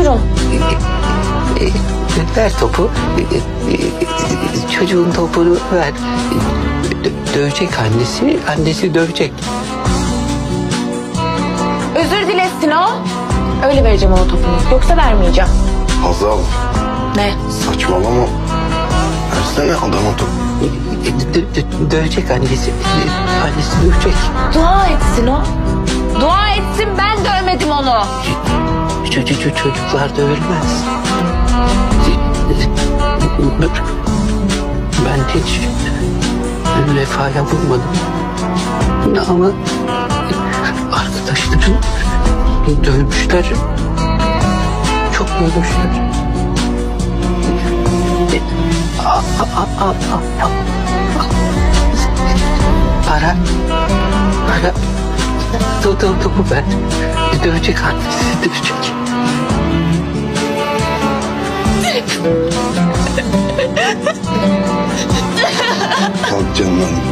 Buyurun. Ver topu. Çocuğun topunu ver. Dövecek annesi. Annesi dövecek. Özür dilesin o. Öyle vereceğim ona topunu. Yoksa vermeyeceğim. Hazal, Ne? saçmalama. Versene adama top. Dövecek annesi. Annesi dövecek. Dua etsin o. Dua etsin, ben dövmedim onu. Çocuklar dövülmez. Ben hiç Vefa'ya vurmadım. Ama arkadaşlarım dövmüşler. Çok dövmüşler. Para. Topu ver. Dövecek annesi, dövecek. Kalk canım.